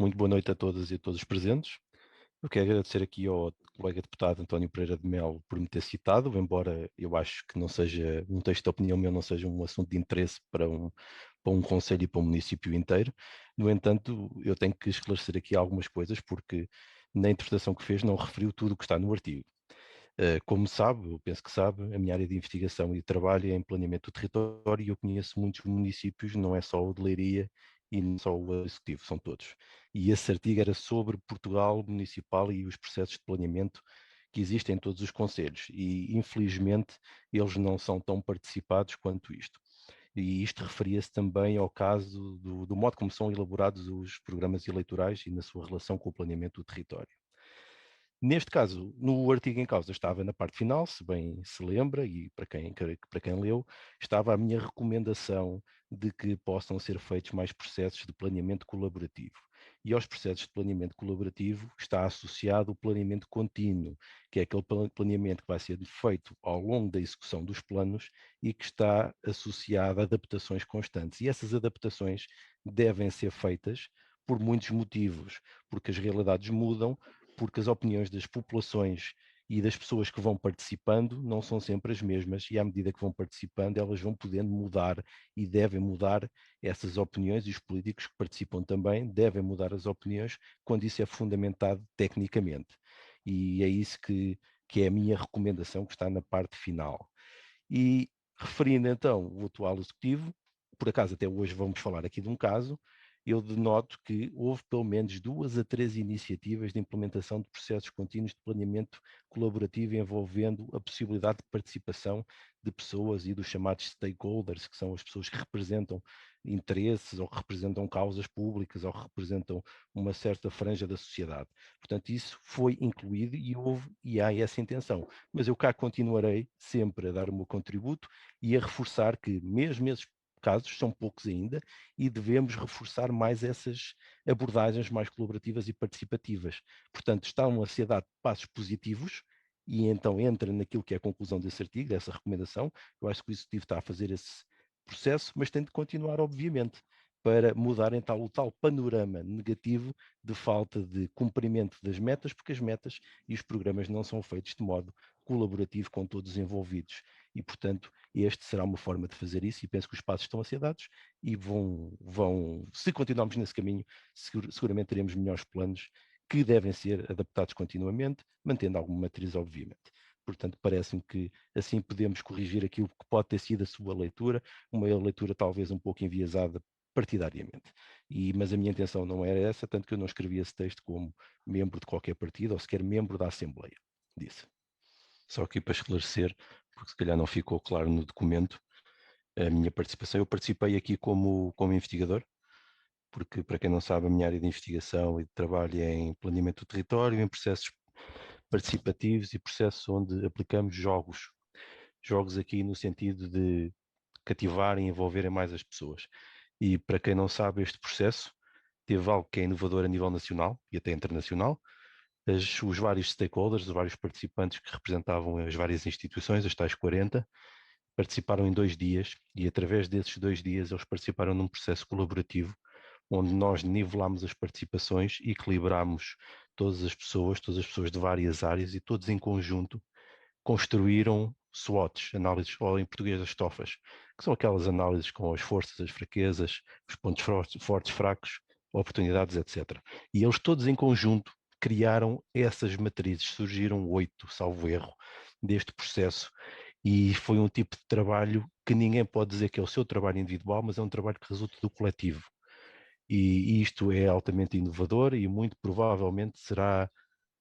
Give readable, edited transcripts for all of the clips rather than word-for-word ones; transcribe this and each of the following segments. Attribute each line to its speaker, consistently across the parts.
Speaker 1: Muito boa noite a todas e a todos os presentes. Eu quero agradecer aqui ao colega deputado António Pereira de Melo por me ter citado, embora eu acho que não seja um texto de opinião meu, não seja um assunto de interesse para um concelho e para um município inteiro. No entanto, eu tenho que esclarecer aqui algumas coisas, porque na interpretação que fez não referiu tudo o que está no artigo. Como sabe, eu penso que sabe, a minha área de investigação e de trabalho é em planeamento do território e eu conheço muitos municípios, não é só o de Leiria e não só o Executivo, são todos. E esse artigo era sobre Portugal municipal e os processos de planeamento que existem em todos os concelhos e, infelizmente, eles não são tão participados quanto isto. E isto referia-se também ao caso do modo como são elaborados os programas eleitorais e na sua relação com o planeamento do território. Neste caso, no artigo em causa estava na parte final, se bem se lembra, e para quem leu, estava a minha recomendação de que possam ser feitos mais processos de planeamento colaborativo. E aos processos de planeamento colaborativo está associado o planeamento contínuo, que é aquele planeamento que vai ser feito ao longo da execução dos planos e que está associado a adaptações constantes. E essas adaptações devem ser feitas por muitos motivos, porque as realidades mudam, porque as opiniões das populações e das pessoas que vão participando não são sempre as mesmas e à medida que vão participando elas vão podendo mudar e devem mudar essas opiniões e os políticos que participam também devem mudar as opiniões quando isso é fundamentado tecnicamente. E é isso que é a minha recomendação que está na parte final. E referindo então o atual executivo, por acaso até hoje vamos falar aqui de um caso, eu denoto que houve pelo menos 2 a 3 iniciativas de implementação de processos contínuos de planeamento colaborativo envolvendo a possibilidade de participação de pessoas e dos chamados stakeholders, que são as pessoas que representam interesses ou que representam causas públicas ou que representam uma certa franja da sociedade. Portanto, isso foi incluído e houve e há essa intenção. Mas eu cá continuarei sempre a dar o meu contributo e a reforçar que mesmo esses casos são poucos ainda e devemos reforçar mais essas abordagens mais colaborativas e participativas. Portanto, estão a ser dados passos positivos e então entra naquilo que é a conclusão desse artigo, dessa recomendação. Eu acho que o Executivo está a fazer esse processo, mas tem de continuar, obviamente, para mudar então o tal panorama negativo de falta de cumprimento das metas, porque as metas e os programas não são feitos de modo colaborativo com todos os envolvidos. E, portanto, este será uma forma de fazer isso e penso que os passos estão a ser dados e se continuarmos nesse caminho, seguramente teremos melhores planos que devem ser adaptados continuamente, mantendo alguma matriz, obviamente. Portanto, parece-me que assim podemos corrigir aquilo que pode ter sido a sua leitura, uma leitura talvez um pouco enviesada partidariamente. Mas a minha intenção não era essa, tanto que eu não escrevi esse texto como membro de qualquer partido ou sequer membro da Assembleia. Disse. Só aqui para esclarecer, porque se calhar não ficou claro no documento, a minha participação. Eu participei aqui como investigador, porque, para quem não sabe, a minha área de investigação e de trabalho é em planeamento do território, em processos participativos e processos onde aplicamos jogos. Jogos aqui no sentido de cativar e envolverem mais as pessoas. E para quem não sabe, este processo teve algo que é inovador a nível nacional e até internacional. Os vários stakeholders, os vários participantes que representavam as várias instituições, as tais 40, participaram em 2 dias e através desses 2 dias eles participaram num processo colaborativo onde nós nivelámos as participações e equilibramos todas as pessoas de várias áreas e todos em conjunto construíram SWOTs, análises, ou em português as TOFAs, que são aquelas análises com as forças, as fraquezas, os pontos fortes, fracos, oportunidades, etc. E eles todos em conjunto criaram essas matrizes, surgiram 8, salvo erro, deste processo, e foi um tipo de trabalho que ninguém pode dizer que é o seu trabalho individual, mas é um trabalho que resulta do coletivo. E isto é altamente inovador e muito provavelmente será,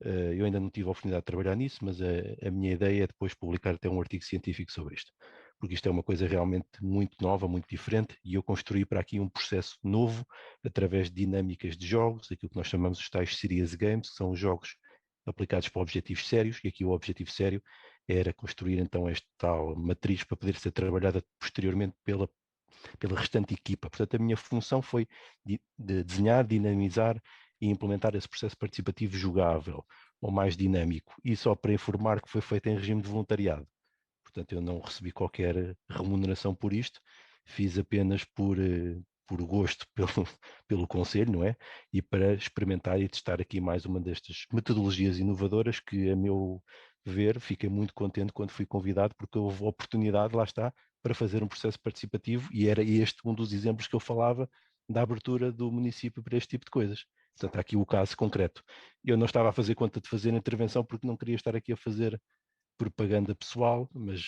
Speaker 1: eu ainda não tive a oportunidade de trabalhar nisso, mas a minha ideia é depois publicar até um artigo científico sobre isto, porque isto é uma coisa realmente muito nova, muito diferente, e eu construí para aqui um processo novo, através de dinâmicas de jogos, aquilo que nós chamamos os tais serious games, que são os jogos aplicados para objetivos sérios, e aqui o objetivo sério era construir então esta tal matriz para poder ser trabalhada posteriormente pela restante equipa. Portanto, a minha função foi de desenhar, dinamizar e implementar esse processo participativo jogável, ou mais dinâmico, e só para informar que foi feito em regime de voluntariado. Portanto, eu não recebi qualquer remuneração por isto, fiz apenas por por gosto pelo Conselho, não é? E para experimentar e testar aqui mais uma destas metodologias inovadoras que, a meu ver, fiquei muito contente quando fui convidado, porque houve oportunidade, lá está, para fazer um processo participativo, e era este um dos exemplos que eu falava da abertura do município para este tipo de coisas. Portanto, há aqui o caso concreto. Eu não estava a fazer conta de fazer intervenção porque não queria estar aqui a fazer propaganda pessoal, mas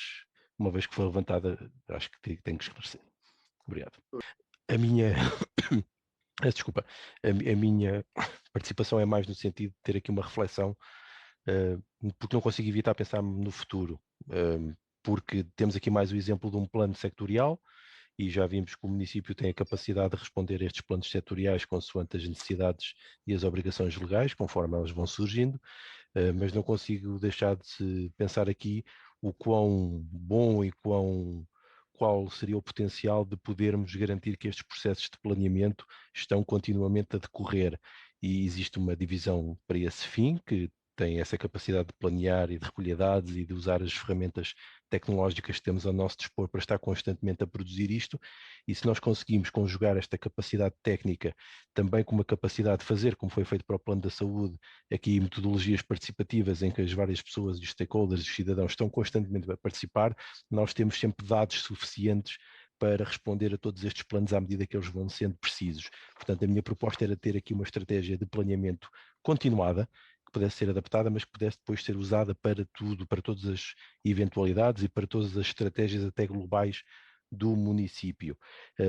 Speaker 1: uma vez que foi levantada, acho que tenho que esclarecer. Obrigado. A minha, desculpa, a minha participação é mais no sentido de ter aqui uma reflexão, porque não consigo evitar pensar no futuro, porque temos aqui mais o exemplo de um plano sectorial, e já vimos que o município tem a capacidade de responder a estes planos setoriais consoante as necessidades e as obrigações legais, conforme elas vão surgindo, mas não consigo deixar de se pensar aqui o quão bom e qual seria o potencial de podermos garantir que estes processos de planeamento estão continuamente a decorrer. E existe uma divisão para esse fim, que tem essa capacidade de planear e de recolher dados e de usar as ferramentas tecnológicas que temos ao nosso dispor para estar constantemente a produzir isto, e se nós conseguimos conjugar esta capacidade técnica também com uma capacidade de fazer, como foi feito para o Plano da Saúde, aqui metodologias participativas em que as várias pessoas, os stakeholders, os cidadãos estão constantemente a participar, nós temos sempre dados suficientes para responder a todos estes planos à medida que eles vão sendo precisos. Portanto, a minha proposta era ter aqui uma estratégia de planeamento continuada, que pudesse ser adaptada, mas que pudesse depois ser usada para tudo, para todas as eventualidades e para todas as estratégias até globais do município,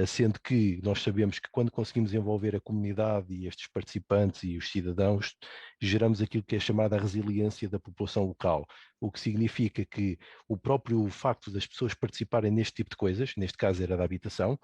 Speaker 1: sendo que nós sabemos que quando conseguimos envolver a comunidade e estes participantes e os cidadãos, geramos aquilo que é chamada a resiliência da população local, o que significa que o próprio facto das pessoas participarem neste tipo de coisas, neste caso era da habitação,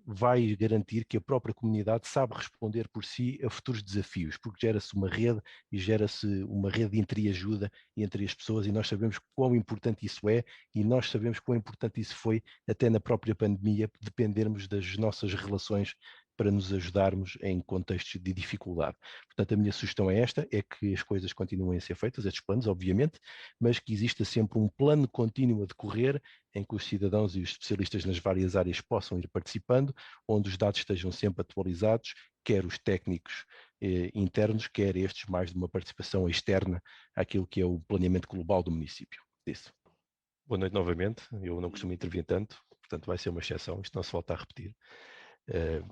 Speaker 1: vai garantir que a própria comunidade sabe responder por si a futuros desafios, porque gera-se uma rede e gera-se uma rede de entreajuda entre as pessoas, e nós sabemos quão importante isso é, e nós sabemos quão importante isso foi até na própria pandemia, dependermos das nossas relações para nos ajudarmos em contextos de dificuldade. Portanto, a minha sugestão é esta, é que as coisas continuem a ser feitas, estes planos, obviamente, mas que exista sempre um plano contínuo a decorrer, em que os cidadãos e os especialistas nas várias áreas possam ir participando, onde os dados estejam sempre atualizados, quer os técnicos internos, quer estes mais de uma participação externa àquilo que é o planeamento global do município. Isso. Boa noite novamente, eu não costumo intervir tanto, portanto vai ser uma exceção, isto não se volta a repetir.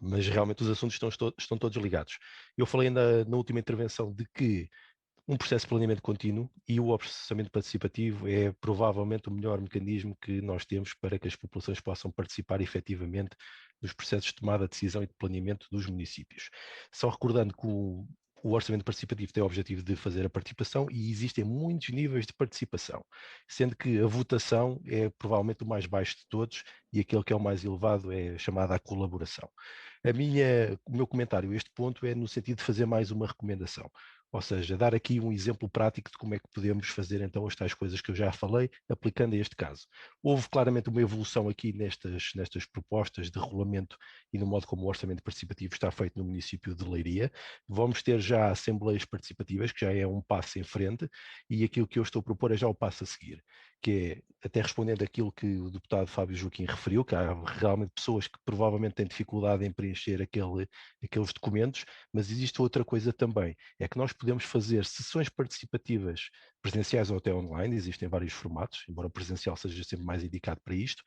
Speaker 1: Mas realmente os assuntos estão todos ligados. Eu falei na última intervenção de que um processo de planeamento contínuo e o orçamento participativo é provavelmente o melhor mecanismo que nós temos para que as populações possam participar efetivamente dos processos de tomada de decisão e de planeamento dos municípios. Só recordando que o orçamento participativo tem o objetivo de fazer a participação e existem muitos níveis de participação, sendo que a votação é provavelmente o mais baixo de todos e aquele que é o mais elevado é chamada a colaboração. O meu comentário a este ponto é no sentido de fazer mais uma recomendação. Ou seja, dar aqui um exemplo prático de como é que podemos fazer então as tais coisas que eu já falei, aplicando a este caso. Houve claramente uma evolução aqui nestas propostas de regulamento e no modo como o orçamento participativo está feito no município de Leiria. Vamos ter já assembleias participativas, que já é um passo em frente, e aquilo que eu estou a propor é já o passo a seguir, que é, até respondendo àquilo que o deputado Fábio Joaquim referiu, que há realmente pessoas que provavelmente têm dificuldade em preencher aqueles documentos, mas existe outra coisa também, é que nós podemos fazer sessões participativas presenciais ou até online, existem vários formatos, embora o presencial seja sempre mais indicado para isto,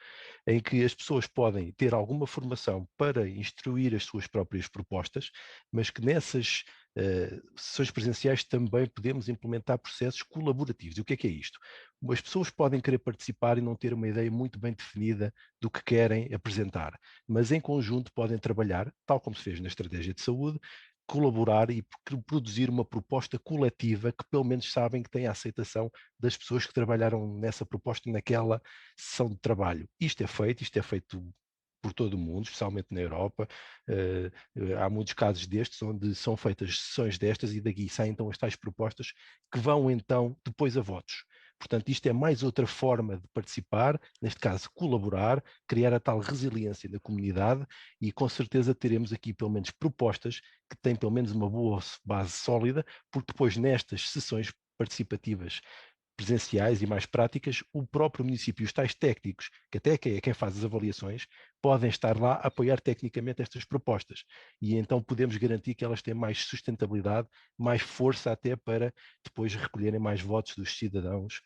Speaker 1: em que as pessoas podem ter alguma formação para instruir as suas próprias propostas, mas que nessas sessões presenciais também podemos implementar processos colaborativos. E o que é isto? As pessoas podem querer participar e não ter uma ideia muito bem definida do que querem apresentar, mas em conjunto podem trabalhar, tal como se fez na estratégia de saúde, colaborar e produzir uma proposta coletiva que pelo menos sabem que tem a aceitação das pessoas que trabalharam nessa proposta naquela sessão de trabalho. Isto é feito por todo o mundo, especialmente na Europa. Há muitos casos destes onde são feitas sessões destas e daqui saem então as tais propostas que vão então depois a votos. Portanto, isto é mais outra forma de participar, neste caso colaborar, criar a tal resiliência da comunidade, e com certeza teremos aqui pelo menos propostas que têm pelo menos uma boa base sólida, porque depois nestas sessões participativas presenciais e mais práticas, o próprio município, os tais técnicos, que até é quem faz as avaliações, podem estar lá a apoiar tecnicamente estas propostas. E então podemos garantir que elas têm mais sustentabilidade, mais força até para depois recolherem mais votos dos cidadãos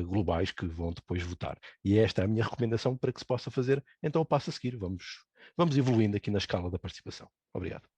Speaker 1: globais que vão depois votar. E esta é a minha recomendação para que se possa fazer. Então, o passo a seguir. Vamos evoluindo aqui na escala da participação. Obrigado.